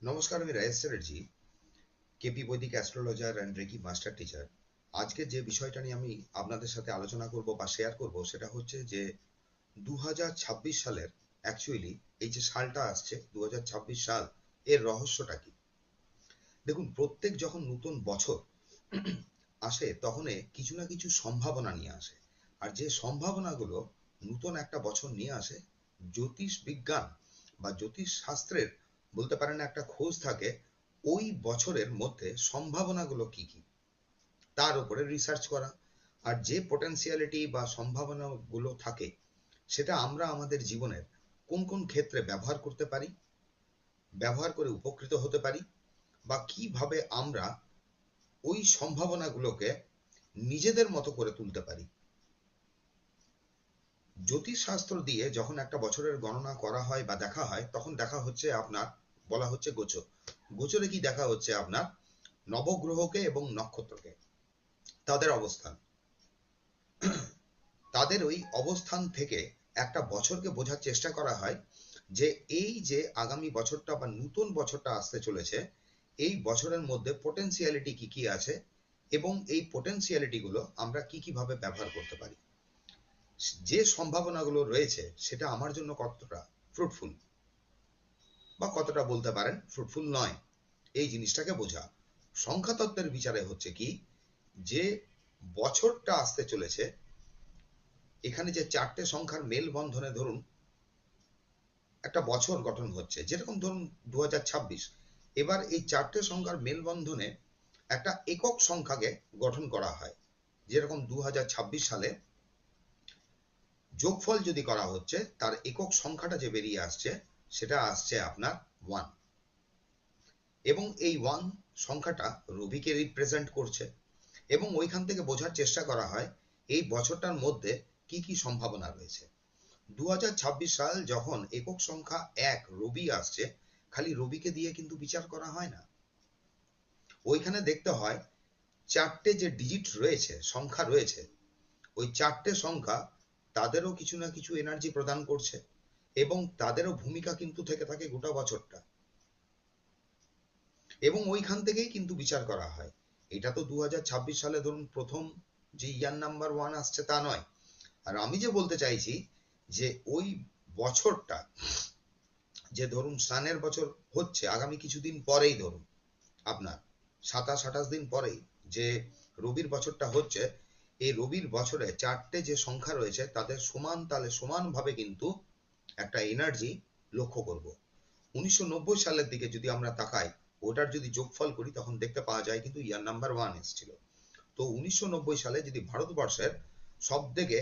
নমস্কার, আমি Rayesh Chatterjee, KP Vedic astrologer and reiki master teacher. আজকে যে বিষয়টা নিয়ে আমি আপনাদের সাথে আলোচনা করব বা শেয়ার করব সেটা হচ্ছে যে 2026 সালের অ্যাকচুয়ালি এই যে সালটা আসছে 2026 সাল, এর রহস্যটা কি। দেখুন, প্রত্যেক যখন নতুন বছর আসে তখন কিছু না কিছু সম্ভাবনা নিয়ে আসে। আর যে সম্ভাবনাগুলো নতুন একটা বছর নিয়ে আসে, জ্যোতিষ বিজ্ঞান বা জ্যোতিষ শাস্ত্রের বলতে পারেন একটা খোঁজ থাকে ওই বছরের মধ্যে সম্ভাবনাগুলো কি কি, তার উপরে রিসার্চ করা। আর যে পোটেনশিয়ালিটি বা সম্ভাবনাগুলো থাকে সেটা আমরা আমাদের জীবনের কোন কোন ক্ষেত্রে ব্যবহার করতে পারি, ব্যবহার করে উপকৃত হতে পারি, বা কিভাবে আমরা ওই সম্ভাবনাগুলোকে নিজেদের মতো করে তুলতে পারি। জ্যোতিষশাস্ত্র দিয়ে যখন একটা বছরের গণনা করা হয় বা দেখা হয়, তখন দেখা হচ্ছে আপনার, বলা হচ্ছে গোচর। গোচরে কি দেখা হচ্ছে আপনার নবগ্রহকে এবং নক্ষত্রকে, তাদের অবস্থান, তাদের ওই অবস্থান থেকে একটা বছরকে বোঝার চেষ্টা করা হয় যে এই যে আগামী বছরটা বা নতুন বছরটা আসতে চলেছে, এই বছরের মধ্যে পোটেনশিয়ালিটি কি কি আছে এবং এই পোটেনশিয়ালিটি গুলো আমরা কি কিভাবে ব্যবহার করতে পারি। যে সম্ভাবনাগুলো রয়েছে সেটা আমার জন্য কতটা ফ্রুটফুল বা কতটা বলতে পারেন ফ্রুটফুল নয়, এই জিনিসটাকে বোঝা। সংখ্যাতত্ত্বের বিচারে হচ্ছে কি, যে বছরটা আসতে চলেছে, এখানে যে চারটে সংখ্যার মেলবন্ধনে ধরুন একটা বছর গঠন হচ্ছে, যেরকম ধরুন 2026। এবার এই চারটে সংখ্যার মেলবন্ধনে একটা একক সংখ্যাকে গঠন করা হয়, যেরকম 2026 সালে যোগফল যদি করা হচ্ছে, তার একক সংখ্যাটা যে বেরিয়ে আসছে সেটা আসছে আপনার 1। এবং এই 1 সংখ্যাটা রবিকে রিপ্রেজেন্ট করছে। এবং ওইখান থেকে বোঝার চেষ্টা করা হয় এই বছরটার মধ্যে কি কি সম্ভাবনা রয়েছে। 2026 সাল যখন একক সংখ্যা 1 রবি আসছে, খালি রবিকে দিয়ে কিন্তু বিচার করা হয় না, ওইখানে দেখতে হয় চারটে যে ডিজিট রয়েছে, সংখ্যা রয়েছে, ওই চারটে সংখ্যা তাদেরও কিছু না কিছু এনার্জি প্রদান করছে এবং তাদেরও ভূমিকা কিন্তু থেকে থাকে গোটা বছরটা। এবং ওইখান থেকেই কিন্তু বিচার করা হয়। এটা তো 2026 সালে ধরুন প্রথম যে ইয়ার নাম্বার 1 আসছে তা নয়। আর আমি যে বলতে চাইছি যে ওই বছরটা, যে ধরুন সানের বছর হচ্ছে আগামী কিছুদিন পরেই, ধরুন আপনার 27-28 দিন পরেই যে রবির বছরটা হচ্ছে, এই রবির বছরে চারটে যে সংখ্যা রয়েছে তাদের সমান তালে সমানভাবে কিন্তু একটা এনার্জি লক্ষ্য করব। 1990 সালের দিকে যদি আমরা তাকাই, ওটার যদি যোগফল করি তখন দেখতে পাওয়া যায় কিন্তু ইয়ার নাম্বার 1 এসেছিল। তো 1990 সালে যদি ভারতবর্ষের সব থেকে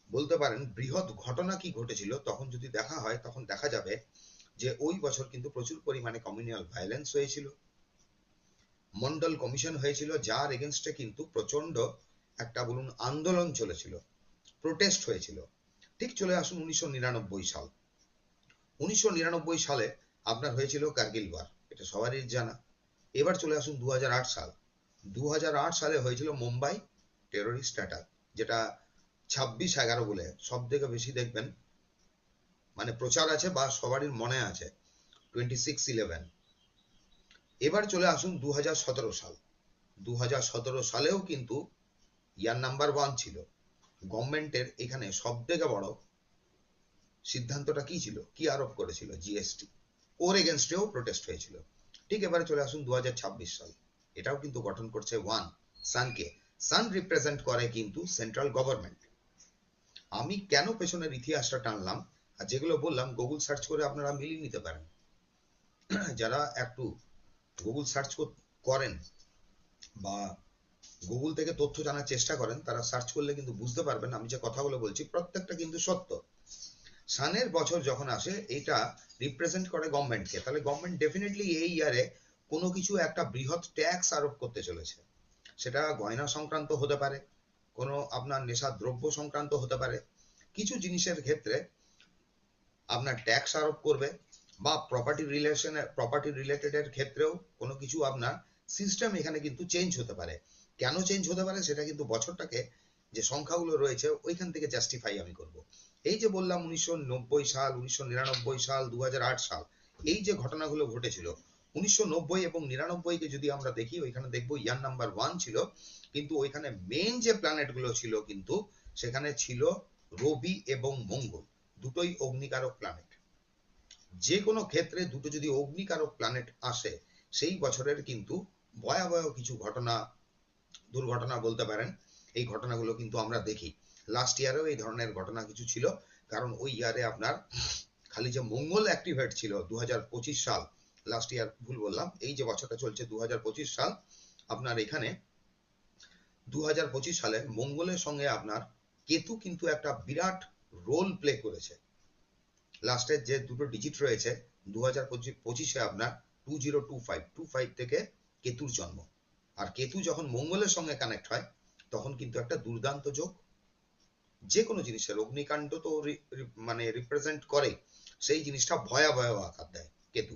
বলতে পারেন বৃহৎ ঘটনা কি ঘটেছিল তখন যদি দেখা হয়, তখন দেখা যাবে যে ওই বছর কিন্তু প্রচুর পরিমাণে কমিউনাল ভায়োলেন্স হয়েছিল, মন্ডল কমিশন হয়েছিল, যার এগেনস্টে কিন্তু প্রচন্ড একটা বলুন আন্দোলন চলেছিল, প্রোটেস্ট হয়েছিল। ঠিক চলে আসুন 1999 সাল। 1999 সালে আপনার হয়েছিল কার্গিল ওয়ার, এটা সবারই জানা। এবার চলে আসুন 2008 সাল। 2008 সালে হয়েছিল মুম্বাই টেরোরিস্ট অ্যাটাক, যেটা 26/11 বলে সব থেকে বেশি দেখবেন মানে প্রচার আছে বা সবারই মনে আছে, 26/11। এবার চলে আসুন 2017 সাল। 2017 সালেও কিন্তু ইয়ার নাম্বার 1 ছিল। গভর্নমেন্টের এখানে সব থেকে বড় সিদ্ধান্তটা কি ছিল, কি আরোপ করেছিল, জিএসটি, ওর এগেনস্টেও প্রোটেস্ট হয়েছিল। ঠিক এবারে চলে আসুন 2026 সাল। এটাও কিন্তু গঠন করছে 1, সানকে। সান রিপ্রেজেন্ট করে কিন্তু সেন্ট্রাল গভর্নমেন্ট। আমি কেন পেছনের ইতিহাসটা টানলাম আর যেগুলো বললাম গুগল সার্চ করে আপনারা মিলিয়ে নিতে পারেন। যারা একটু গুগল সার্চ করেন বা গুগল থেকে তথ্য জানার চেষ্টা করেন, তারা সার্চ করলে কিন্তু বুঝতে পারবেন আমি যে কথাগুলো বলছি প্রত্যেকটা কিন্তু সত্য। সানের বছর যখন আসে, এটা রিপ্রেজেন্ট করে গভর্নমেন্টকে, তাহলে গভর্নমেন্ট ডেফিনেটলি এই ইয়ারে কোনো কিছু একটা বৃহৎ ট্যাক্স আরোপ করতে চলেছে। সেটা গয়না সংক্রান্ত হতে পারে, কোনো আপনার নেশা দ্রব্য সংক্রান্ত হতে পারে, কিছু জিনিসের ক্ষেত্রে আপনার ট্যাক্স আরোপ করবে, বা প্রপার্টি রিলেটেডের ক্ষেত্রেও কোনো কিছু আপনার সিস্টেম এখানে কিন্তু চেঞ্জ হতে পারে। কেন চেঞ্জ হতে পারে সেটা কিন্তু বছরটাকে যে সংখ্যাগুলো রয়েছে ওইখান থেকে জাস্টিফাই আমি করব। এই যে বললাম 1990 সাল, 1999 সাল, 2008 সাল, এই যে ঘটনাগুলো ঘটেছিল, 1990 এবং 99 কে যদি আমরা দেখি, ওইখানে দেখবো ইয়ার নাম্বার 1 ছিল, কিন্তু ওইখানে মেন যে প্ল্যানেট গুলো ছিল কিন্তু সেখানে ছিল রবি এবং মঙ্গল, দুটোই অগ্নিকারক প্ল্যানেট। যে কোনো ক্ষেত্রে দুটো যদি অগ্নিকারক প্ল্যানেট আসে, সেই বছরের কিন্তু ভয়াবহ কিছু ঘটনা, দুর্ঘটনা বলতে পারেন, এই ঘটনাগুলো কিন্তু আমরা দেখি। লাস্ট ইয়ারেও এই ধরনের ঘটনা কিছু ছিল, কারণ ওই ইয়ারে আপনার খালি যে মঙ্গল অ্যাক্টিভেট ছিল 2025 সাল, লাস্ট ইয়ার ভুল বললাম, এই যে বছরটা চলছে 2025 সাল, আপনার এখানে 2025 সালে মঙ্গলের সঙ্গে আপনার কেতু কিন্তু একটা বিরাট রোল প্লে করেছে। লাস্টের যে দুটো ডিজিট রয়েছে 2025-এ আপনার 2025 থেকে কেতুর জন্ম, আর কেতু যখন মঙ্গলের সঙ্গে কানেক্ট হয় তখন কিন্তু একটা দুর্দান্ত যোগ। যে কোনো জিনিসের অগ্নিকাণ্ড তো মানে রিপ্রেজেন্ট করে, সেই জিনিসটা ভয়াবহ আকার দেয় কেতু,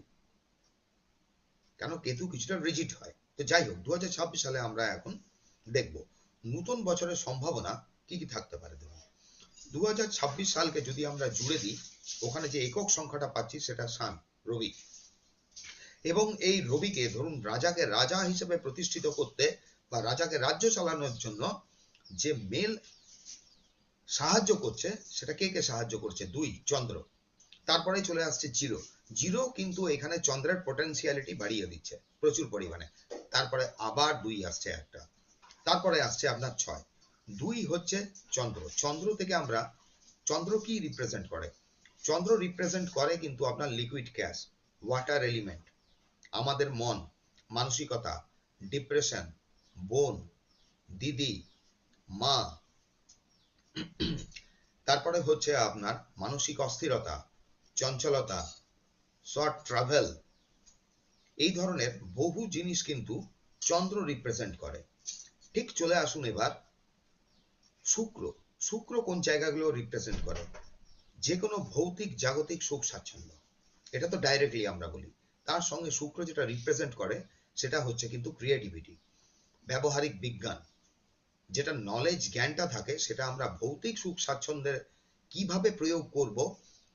কেন কেতু কিছুটা রিজিড হয়। তো যাই হোক, 2026 সালে আমরা এখন দেখব নতুন বছরের সম্ভাবনা কি কি থাকতে পারে। দেখুন 2026 সালকে যদি আমরা জুড়ে দিই, ওখানে যে একক সংখ্যাটা পাচ্ছি সেটা সান, রবি, এবং এই রবিকে ধরুন রাজাকে রাজা হিসেবে প্রতিষ্ঠিত করতে বা রাজাকে রাজ্য চালানোর জন্য যে মেল সাহায্য করছে, সেটা কে কে সাহায্য করছে? 2, চন্দ্র। তারপরে চলে আসছে জিরো। জিরো কিন্তু এখানে চন্দ্রের পোটেনশিয়ালিটি বাড়িয়ে দিচ্ছে প্রচুর পরিমাণে। তারপরে আবার 2 আসছে একটা, তারপরে আসছে আপনার 6। 2 হচ্ছে চন্দ্র। চন্দ্র থেকে আমরা, চন্দ্র কি রিপ্রেজেন্ট করে? চন্দ্র রিপ্রেজেন্ট করে কিন্তু আপনার লিকুইড গ্যাস, ওয়াটার এলিমেন্ট, আমাদের মন, মানসিকতা, ডিপ্রেশন, বোন, দিদি, মা, তারপরে হচ্ছে আপনার মানসিক অস্থিরতা, চঞ্চলতা, শর্ট ট্রাভেল, এই ধরনের বহু জিনিস কিন্তু চন্দ্র রিপ্রেজেন্ট করে। ঠিক চলে আসুন এবার শুক্র। শুক্র কোন জায়গাগুলো রিপ্রেজেন্ট করে? যে কোনো ভৌতিক জাগতিক সুখ স্বাচ্ছন্দ্য, এটা তো ডাইরেক্টলি আমরা বলি। তার সঙ্গে শুক্র যেটা রিপ্রেজেন্ট করে সেটা হচ্ছে কিন্তু ক্রিয়েটিভিটি, ব্যবহারিক বিজ্ঞান, যেটা নলেজ, জ্ঞানটা থাকে, সেটা আমরা ভৌতিক সুখ স্বাচ্ছন্দ্যের কিভাবে প্রয়োগ করব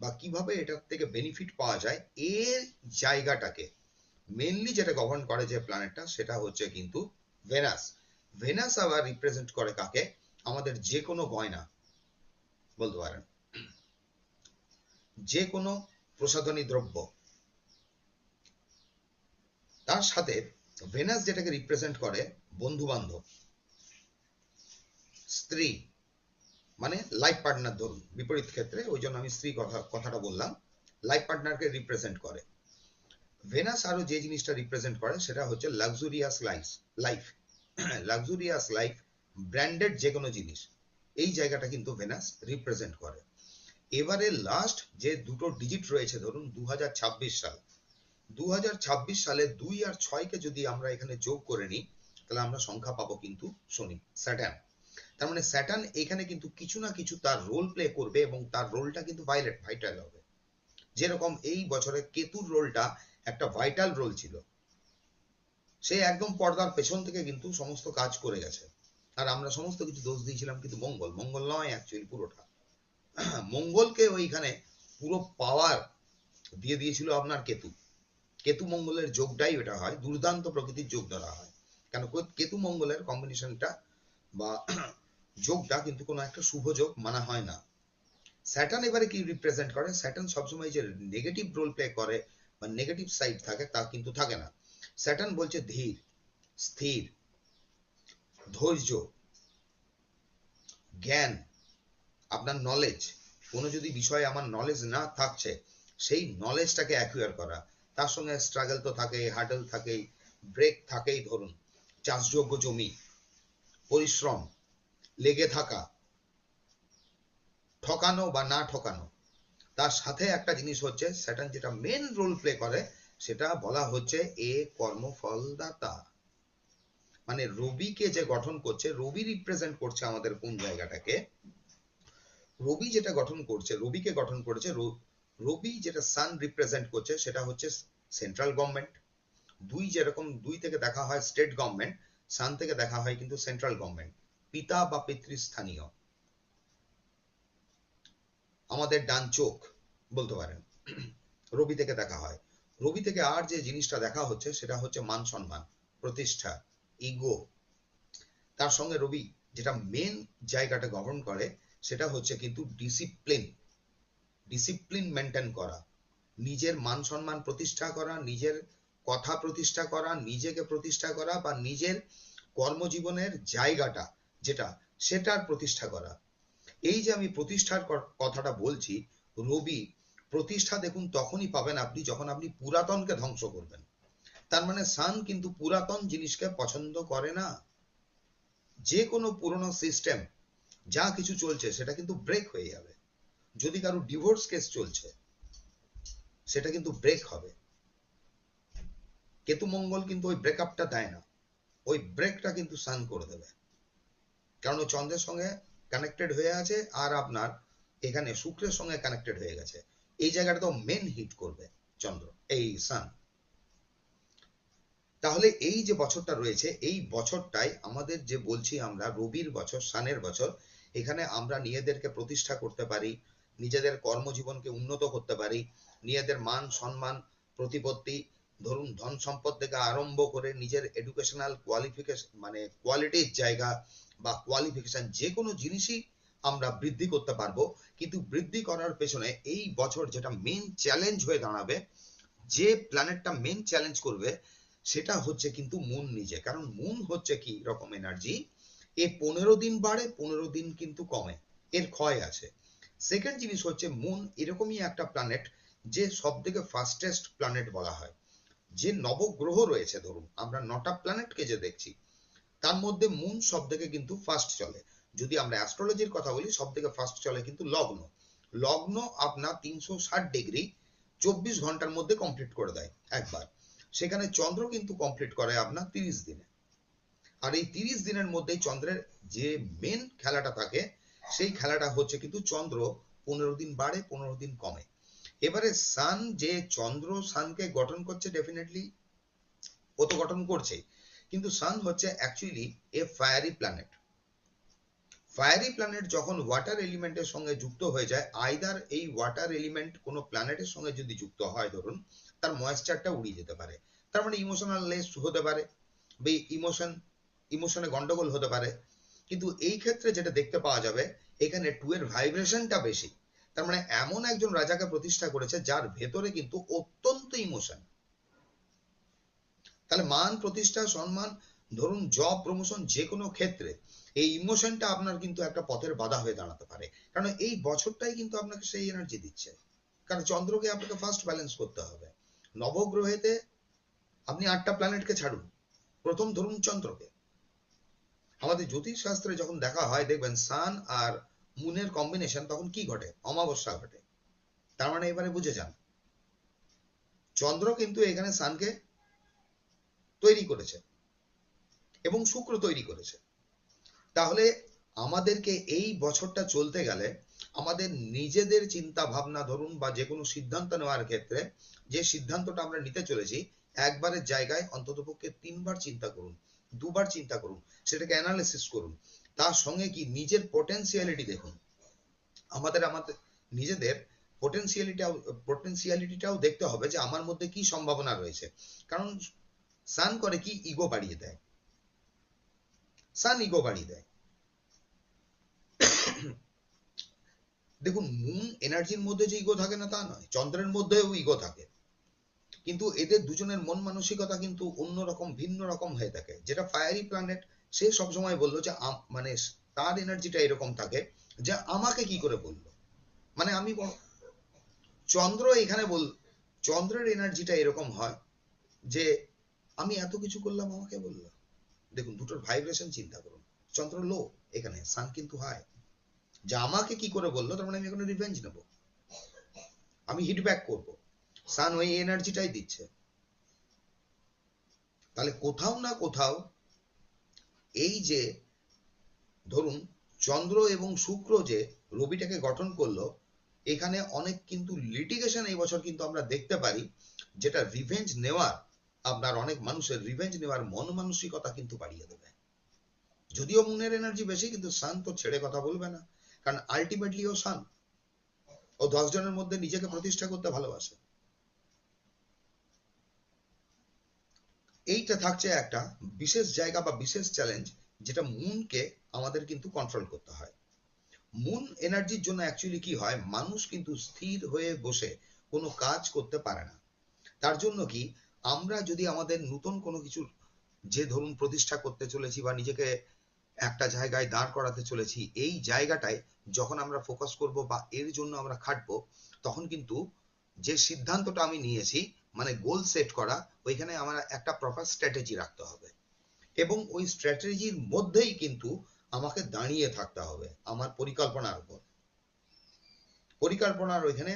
বা কিভাবে এটার থেকে বেনিফিট পাওয়া যায়, এর জায়গাটাকে মেনলি যেটা গভর্ন করে যে প্ল্যানেটটা, সেটা হচ্ছে কিন্তু ভেনাস। ভেনাস আবার রিপ্রেজেন্ট করে কাকে? আমাদের যে কোনো গয়না বলতে পারেন, যে কোনো প্রসাধনী দ্রব্য। তার সাথে ভেনাস যেটাকে রিপ্রেজেন্ট করে বন্ধু বান্ধব, স্ত্রী, মানে লাইফ পার্টনার, ধরুন বিপরীত ক্ষেত্রে, ওই জন্য আমি স্ত্রী কথাটা বললাম, লাইফ পার্টনারকে রিপ্রেজেন্ট করে। ভেনাস আরো যে জিনিসটা রিপ্রেজেন্ট করে সেটা হচ্ছে luxurious life, luxurious life, branded যে কোনো জিনিস, এই জায়গাটা কিন্তু ভেনাস রিপ্রেজেন্ট করে। এবারে লাস্ট যে দুটো ডিজিট রয়েছে, ধরুন 2026 সাল, 2026 সালে 2 আর 6 কে যদি আমরা এখানে যোগ করে নিই, তাহলে আমরা সংখ্যা পাবো কিন্তু শনি, স্যাটার্ন। তার মানে স্যাটার্ন এখানে কিন্তু কিছু না কিছু তার রোল প্লে করবে, এবং তার রোলটা কিন্তু ভাইটাল হবে। যেরকম এই বছরে কেতুর রোলটা একটা ভাইটাল রোল ছিল, সে একদম পর্দার পেছন থেকে কিন্তু সমস্ত কাজ করে গেছে, আর আমরা সমস্ত কিছু দোষ দিয়েছিলাম কিন্তু মঙ্গল নয়, অ্যাকচুয়ালি পুরোটা মঙ্গলকে ওইখানে পুরো পাওয়ার দিয়ে দিয়েছিল আপনার কেতু। কেতু মঙ্গলের যোগটাই এটা হয়, দুর্দান্ত প্রকৃতির যোগ ধরা হয়, কেন কেতু মঙ্গলের কম্বিনেশনটা বা যোগটা কিন্তু কোনো একটা শুভ যোগ মানা হয় না। স্যাটার্ন এবারে কি রিপ্রেজেন্ট করে? স্যাটার্ন সবসময় যে নেগেটিভ রোল প্লে করে বা নেগেটিভ সাইড থাকে, তা কিন্তু থাকে না। স্যাটার্ন বলছে ধীর, স্থির, ধৈর্য, জ্ঞান, আপনার নলেজ, কোনো যদি বিষয়ে আমার নলেজ না থাকছে, সেই নলেজটাকে অ্যাকুয়ার করা। তার সঙ্গে স্ট্রাগল তো থাকে, হার্ডল থাকে, ব্রেক থাকেই, ধরুন চাষযোগ্য জমি, পরিশ্রম, লেগে থাকা, ঠকানো বা না ঠকানো। তার সাথে একটা জিনিস হচ্ছে স্যাটার্ন যেটা মেন রোল প্লে করে, সেটা বলা হচ্ছে এ কর্মফলদাতা। মানে রবিকে যে গঠন করছে, রবি রিপ্রেজেন্ট করছে আমাদের কোন জায়গাটাকে? রবি যেটা গঠন করছে, রবিকে গঠন করেছে, রবি যেটা সান রিপ্রেজেন্ট করছে সেটা হচ্ছে সেন্ট্রাল গভর্নমেন্ট। 2 যেরকম 2 থেকে দেখা হয় স্টেট গভর্নমেন্ট, সান থেকে দেখা হয় কিন্তু সেন্ট্রাল গভর্নমেন্ট, পিতা বা পিতৃস্থানীয়, আমাদের ডান চোখ বলতে পারেন, রবি থেকে দেখা হয়। রবি থেকে আর যে জিনিসটা দেখা হচ্ছে সেটা হচ্ছে মান সম্মান, প্রতিষ্ঠা, ইগো। তার সঙ্গে রবি যেটা মেন জায়গাটা গঠন করে সেটা হচ্ছে কিন্তু ডিসিপ্লিন, ডিসিপ্লিন মেনটেন করা, নিজের মান সম্মান প্রতিষ্ঠা করা, নিজের কথা প্রতিষ্ঠা করা, নিজেকে প্রতিষ্ঠা করা, বা নিজের কর্মজীবনের জায়গাটা যেটা সেটার প্রতিষ্ঠা করা। এই যে আমি প্রতিষ্ঠার কথাটা বলছি, রবি প্রতিষ্ঠা দেখুন তখনই পাবেন আপনি যখন আপনি পুরাতনকে ধ্বংস করবেন। তার মানে সান কিন্তু পুরাতন জিনিসকে পছন্দ করে না। যে কোনো পুরনো সিস্টেম যা কিছু চলছে সেটা কিন্তু ব্রেক হয়ে যাবে। যদি কারো ডিভোর্স কেস চলছে সেটা কিন্তু ব্রেক হবে। কেতু মঙ্গল কিন্তু ওই ব্রেকআপটা দেয় না, ওই ব্রেকটা কিন্তু সান করে দেবে, কারণ ও চন্দ্রের সঙ্গে কানেক্টেড হয়ে আছে আর আপনার এখানে শুক্রের সঙ্গে কানেক্টেড হয়ে গেছে। এই জায়গাটা তো মেন হিট করবে চন্দ্র, এই সান। তাহলে এই যে বছরটা রয়েছে এই বছরটাই আমাদের যে বলছি আমরা রবির বছর, সানের বছর, এখানে আমরা নিজেদেরকে প্রতিষ্ঠা করতে পারি, নিজেদের কর্মজীবনকে উন্নত করতে পারি, নিজেদের মান সম্মান প্রতিপত্তি, ধরুন ধন সম্পদ থেকে আরম্ভ করে নিজের এডুকেশনাল কোয়ালিফিকেশন মানে কোয়ালিটির জায়গা বা কোয়ালিফিকেশন যে কোনো জিনিসই আমরা বৃদ্ধি করতে পারবো। কিন্তু বৃদ্ধি করার পেছনে এই বছর যেটা মেন চ্যালেঞ্জ হয়ে দাঁড়াবে, যে প্ল্যানেটটা মেন চ্যালেঞ্জ করবে সেটা হচ্ছে কিন্তু মুন নিজে। কারণ মুন হচ্ছে কি রকম এনার্জি, এ 15 দিন বাড়ে 15 দিন কিন্তু কমে, এর ক্ষয় আছে। সেকেন্ড জিনিস হচ্ছে মুন এরকমই একটা প্ল্যানেট যে সব থেকে ফাস্টেস্ট প্ল্যানেট বলা হয়। যে নবগ্রহ রয়েছে, ধরুন আমরা 9টা প্ল্যানেটকে যে দেখছি তার মধ্যে মুন সব থেকে কিন্তু ফাস্ট চলে। যদি আমরা অ্যাস্ট্রোলজির কথা বলি সব থেকে ফাস্ট চলে কিন্তু লগ্ন। লগ্ন আপনার 360 ডিগ্রি 24 ঘন্টার মধ্যে কমপ্লিট করে দেয় একবার। সেখানে চন্দ্র কিন্তু কমপ্লিট করে আপনার 30 দিনে। আর এই 30 দিনের মধ্যেই চন্দ্রের যে মেন খেলাটা থাকে সেই খেলাটা হচ্ছে কিন্তু চন্দ্র 15 দিন বাড়ে 15 দিন কমে। এবারে সান যে চন্দ্র সানকে গঠন করছে, ডেফিনেটলি ও তো গঠন করছে, কিন্তু সান হচ্ছে অ্যাকচুয়ালি এ ফায়ারি প্ল্যানেট। ফায়ারি প্ল্যানেট যখন ওয়াটার এলিমেন্টের সঙ্গে যুক্ত হয়ে যায়, আইদার এই ওয়াটার এলিমেন্ট কোনো প্ল্যানেটের সঙ্গে যদি যুক্ত হয়, ধরুন তার ময়েশ্চারটা উড়িয়ে যেতে পারে, তার মানে ইমোশনাল লেস হতে পারে বা ইমোশনে গন্ডগোল হতে পারে। কিন্তু এই ক্ষেত্রে যেটা দেখতে পাওয়া যাবে এখানে 2 এর ভাইব্রেশনটা বেশি। তার মানে এমন একজন রাজাকে প্রতিষ্ঠা করেছে যার ভেতরে কিন্তু অত্যন্ত ইমোশন। তাহলে মান প্রতিষ্ঠা সম্মান, ধরুন জব প্রমোশন, যে কোনো ক্ষেত্রে এই ইমোশনটা আপনার কিন্তু একটা পথের বাধা হয়ে দাঁড়াতে পারে। কারণ এই বছরটাই কিন্তু আপনাকে সেই এনার্জি দিচ্ছে, কারণ চন্দ্রকে আপনাকে ফার্স্ট ব্যালেন্স করতে হবে। নবগ্রহেতে আপনি 8টা প্ল্যানেটকে ছাড়ুন, প্রথম ধরুন চন্দ্রকে। আমাদের জ্যোতিষ শাস্ত্রে যখন দেখা হয় দেখবেন সান আর মুনের কম্বিনেশন তখন কি ঘটে, অমাবস্যা ঘটে। তার মানে এবারে বুঝে যান চন্দ্র কিন্তু এখানে সানকে তৈরি করেছে এবং শুক্র তৈরি করেছে। তাহলে আমাদেরকে এই বছরটা চলতে গেলে আমাদের নিজেদের চিন্তা ভাবনা ধরুন বা যে কোনো সিদ্ধান্ত নেওয়ার ক্ষেত্রে যে সিদ্ধান্তটা আমরা নিতে চলেছি একবারের জায়গায় অন্ততপক্ষে 3বার চিন্তা করুন, 2বার চিন্তা করুন, সেটাকে অ্যানালিসিস করুন। তার সঙ্গে কি নিজের পটেনশিয়ালিটি দেখুন, আমাদের নিজেদের পটেনশিয়ালিটিটাও দেখতে হবে যে আমার মধ্যে কি সম্ভাবনা রয়েছে। কারণ সান করে কি, ইগো বাড়িয়ে দেয়, সান ইগো বাড়িয়ে দেয়। দেখুন মুন এনার্জির মধ্যে যে ইগো থাকে না তা নয়, চন্দ্রের মধ্যেও ইগো থাকে, কিন্তু এদের দুজনের মন মানসিকতা কিন্তু অন্যরকম ভিন্ন রকম হয়ে থাকে। যেটা ফায়ারি প্ল্যানেট সে সবসময় বললো যে মানে তার এনার্জিটা এরকম থাকে যে আমাকে কি করে বললো, মানে আমি চন্দ্র এখানে চন্দ্রের এনার্জিটা এরকম হয় যে আমি এত কিছু করলাম আমাকে বললো। দেখুন দুটোর ভাইব্রেশন চিন্তা করুন, চন্দ্র লো এখানে, সান কিন্তু হাই। যে আমাকে কি করে বললো তার মানে আমি এখন রিভেঞ্জ নেব, আমি হিট ব্যাক করবো। সান ওই এনার্জিটাই দিচ্ছে। তাহলে কোথাও না কোথাও এই যে ধরুন চন্দ্র এবং শুক্র যে রবিটাকে গঠন করলো, এখানে অনেক কিন্তু লিটিগেশন এই বছর কিন্তু আমরা দেখতে পারি, যেটা রিভেঞ্জ নেওয়ার আপনার অনেক মানুষের রিভেঞ্জ নেওয়ার মন মানসিকতা কিন্তু বাড়িয়ে দেবে। যদিও মুনের এনার্জি বেশি, কিন্তু সান তো ছেড়ে কথা বলবে না, কারণ আলটিমেটলি ও সান, ও 10 জনের মধ্যে নিজেকে প্রতিষ্ঠা করতে ভালোবাসে। এইটা থাকছে একটা বিশেষ জায়গা বা বিশেষ চ্যালেঞ্জ, যেটা মুনকে আমাদের কিন্তু কন্ট্রোল করতে হয়। মুন এনার্জির জন্য অ্যাকচুয়ালি কি হয়, মানুষ কিন্তু স্থির হয়ে বসে কোনো কাজ করতে পারে না। তার জন্য কি, আমরা যদি আমাদের নতুন কোনো কিছু, যে ধরুন প্রতিষ্ঠা করতে চলেছি বা নিজেকে একটা জায়গায় দাঁড় করাতে চলেছি, এই জায়গাটায় যখন আমরা ফোকাস করব বা এর জন্য আমরা খাটবো, তখন কিন্তু যে সিদ্ধান্তটা আমি নিয়েছি, মানে গোল সেট করা, ওইখানে আমার একটা প্রপার স্ট্র্যাটেজি রাখতে হবে এবং ওই স্ট্র্যাটেজির মধ্যেই কিন্তু আমাকে দাঁড়িয়ে থাকতে হবে আমার পরিকল্পনার উপর। পরিকল্পনার ওইখানে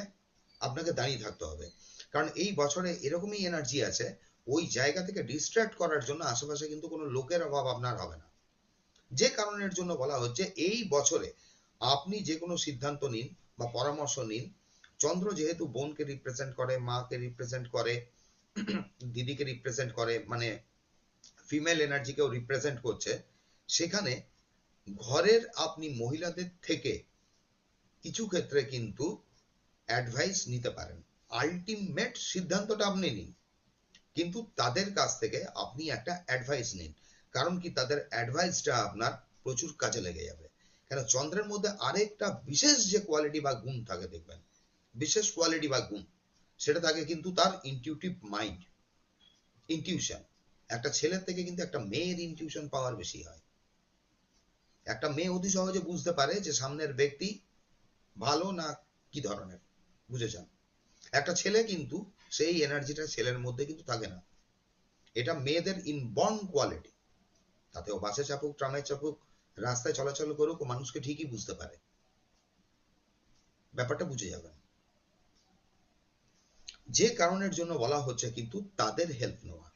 আপনাকে দাঁড়িয়ে থাকতে হবে, কারণ এই বছরে এরকমই এনার্জি আছে, ওই জায়গা থেকে ডিস্ট্র্যাক্ট করার জন্য আশেপাশে কিন্তু কোনো লোকের অভাব আপনার হবে না। যে কারণের জন্য বলা হচ্ছে এই বছরে আপনি যে কোনো সিদ্ধান্ত নিন বা পরামর্শ নিন, চন্দ্র যেহেতু বোনকে রিপ্রেজেন্ট করে, মাকে রিপ্রেজেন্ট করে, দিদিকে রিপ্রেজেন্ট করে, মানে ফিমেল এনার্জিকেও রিপ্রেজেন্ট করছে, সেখানে ঘরের আপনি মহিলাদের থেকে কিছু ক্ষেত্রে কিন্তু অ্যাডভাইস নিতে পারেন। আলটিমেট সিদ্ধান্তটা আপনি নিন, কিন্তু তাদের কাছ থেকে আপনি একটা অ্যাডভাইস নিন, কারণ কি তাদের অ্যাডভাইসটা আপনার প্রচুর কাজে লেগে যাবে। কেন, চন্দ্রের মধ্যে আরেকটা বিশেষ যে কোয়ালিটি বা গুণ থাকে দেখবেন, বিশেষ কোয়ালিটি বা গুণ, সেটা থাকে কিন্তু তার ইনটিউটিভ মাইন্ড, ইনটিউশন। একটা ছেলের থেকে কিন্তু একটা মেয়ের ইনটিউশন পাওয়ার বেশি হয়। একটা মেয়ে অতি সহজে বুঝতে পারে যে সামনের ব্যক্তি ভালো না কি ধরনের, বুঝেছেন? একটা ছেলে কিন্তু সেই এনার্জিটা ছেলের মধ্যে কিন্তু থাকে না। এটা মেয়েদের ইনবর্ন কোয়ালিটি। তাতেও বাসে চাপুক, ট্রামে চাপুক, রাস্তায় চলাচল করুক, ও মানুষকে ঠিকই বুঝতে পারে। ব্যাপারটা বুঝে যাবেন। যে কারণের জন্য বলা হচ্ছে কিন্তু তাদের হেল্প নেওয়া,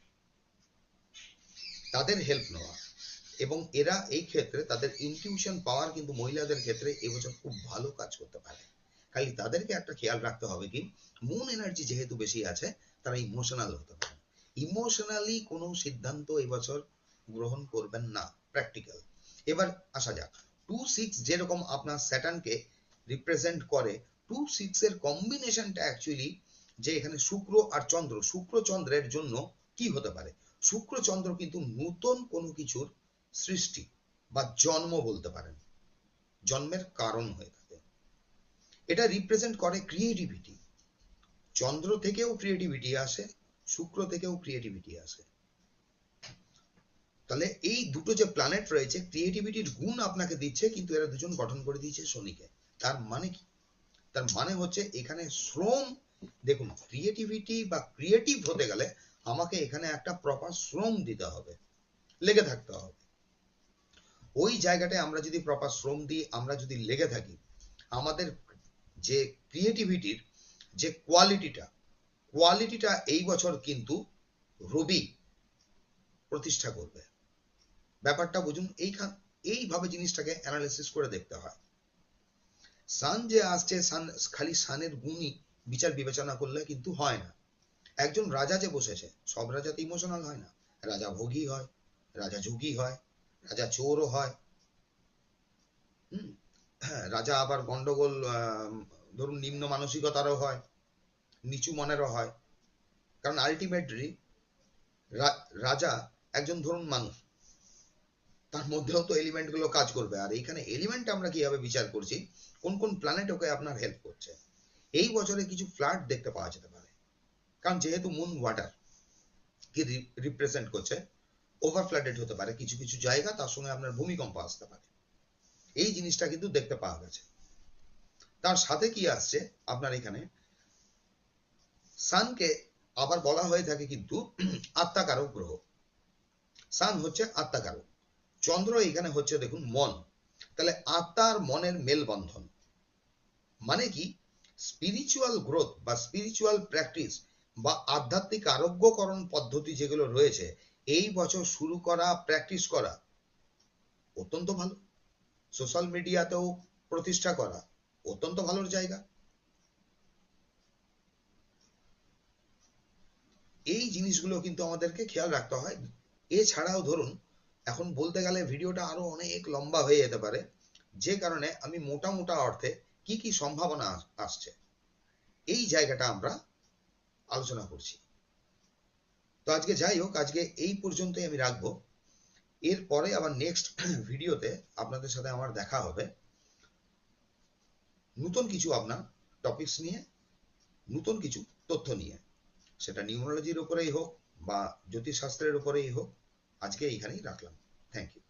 তাদের হেল্প নেওয়া, এবং এরা এই ক্ষেত্রে তাদের ইনটিউশন পাওয়ার কিন্তু মহিলাদের ক্ষেত্রে এবছর খুব ভালো কাজ করতে পারে। খালি তাদেরকে একটা খেয়াল রাখতে হবে কি, মুন এনার্জি যেহেতু বেশি আছে, তারা ইমোশনাল হতে পারে। ইমোশনালি কোনো সিদ্ধান্ত এবছর গ্রহণ করবেন না, প্র্যাকটিক্যাল। এবার আসা যাক 2-6, যেরকম আপনার স্যাটার্নকে রিপ্রেজেন্ট করে, 2-6 এর কম্বিনেশনটা অ্যাকচুয়ালি, যে এখানে শুক্র আর চন্দ্র, শুক্র চন্দ্রের জন্য কি হতে পারে, শুক্র চন্দ্র কিন্তু নতুন কোনো কিছুর সৃষ্টি বা জন্ম বলতে পারেন, জন্মের কারণ হয়ে থাকে। এটা রিপ্রেজেন্ট করে ক্রিয়েটিভিটি। চন্দ্র থেকেও ক্রিয়েটিভিটি আসে, শুক্র থেকেও ক্রিয়েটিভিটি আসে। তাহলে এই দুটো যে প্ল্যানেট রয়েছে, ক্রিয়েটিভিটির গুণ আপনাকে দিচ্ছে, কিন্তু এরা দুজন গঠন করে দিয়েছে শনিকে। তার মানে কি, তার মানে হচ্ছে এখানে শ্রম, দেখুন ক্রিয়েটিভিটি বা ক্রিয়েটিভ হতে গেলে আমাকে এখানে একটা প্রপার শ্রম দিতে হবে, লেগে থাকতে হবে। ওই জায়গাটায় আমরা যদি প্রপার শ্রম দিই, আমরা যদি লেগে থাকি, আমাদের যে ক্রিয়েটিভিটির যে কোয়ালিটিটা এই বছর কিন্তু রবি প্রতিষ্ঠা করবে। ব্যাপারটা বুঝুন, এইভাবে জিনিসটাকে অ্যানালিসিস করে দেখতে হয়। সান যে আসছে, সান খালি সানের গুণই বিচার বিবেচনা করলে কিন্তু হয় না। একজন রাজা যে বসেছে, সব রাজা তো ইমোশনাল হয় না। রাজা ভোগী হয়, রাজা যোগী হয়, রাজা চোরও হয়। রাজা আবার গন্ডগোল, ধরুন নিম্ন মানসিকতারও হয়, নিচু মনেরও হয়। কারণ আলটিমেটলি রাজা একজন ধরুন মানুষ, তার মধ্যেও তো এলিমেন্ট গুলো কাজ করবে। আর এইখানে এলিমেন্ট আমরা কিভাবে বিচার করছি, কোন কোন প্ল্যানেট ওকে আপনার হেল্প করছে। এই বছরে কিছু ফ্লাড দেখতে পাওয়া যেতে পারে, কারণ যেহেতু মুন ওয়াটার কি রিপ্রেজেন্ট করছে, ওভার ফ্লাডেড হতে পারে কিছু কিছু জায়গা, তার সঙ্গে আপনার ভূমিকম্প আসতে পারে। এই জিনিসটা কিন্তু দেখতে পাওয়া গেছে। তার সাথে কি আসছে আপনার এখানে, সানকে আবার বলা হয়ে থাকে কিন্তু আত্মাকারক গ্রহ। সান হচ্ছে আত্মাকারক, চন্দ্র এখানে হচ্ছে দেখুন মন। তাহলে আত্মার মনের মেলবন্ধন মানে কি, স্পিরিচুয়াল গ্রোথ বা স্পিরিচুয়াল প্র্যাকটিস বা আধ্যাত্মিক আরোগ্যকরণ পদ্ধতি যেগুলো রয়েছে, এই বছর শুরু করা, প্র্যাকটিস করা অত্যন্ত ভালো। সোশ্যাল মিডিয়াতেও প্রতিষ্ঠা করা অত্যন্ত ভালোর জায়গা। এই জিনিসগুলো কিন্তু আমাদেরকে খেয়াল রাখতে হয়। এছাড়াও ধরুন, এখন বলতে গেলে ভিডিওটা আরো অনেক লম্বা হয়ে যেতে পারে, যে কারণে আমি মোটা মোটা অর্থে কি কি সম্ভাবনা আসছে এই জায়গাটা আমরা আলোচনা করছি। তো আজকে যাই হোক, আজকে এই পর্যন্তই আমি রাখবো। এরপরে আবার নেক্সট ভিডিওতে আপনাদের সাথে আমার দেখা হবে নতুন কিছু আপনার টপিকস নিয়ে, নতুন কিছু তথ্য নিয়ে, সেটা নিউমোলজির উপরেই হোক বা জ্যোতিষশাস্ত্রের উপরেই হোক। আজকে এইখানেই রাখলাম। Thank you.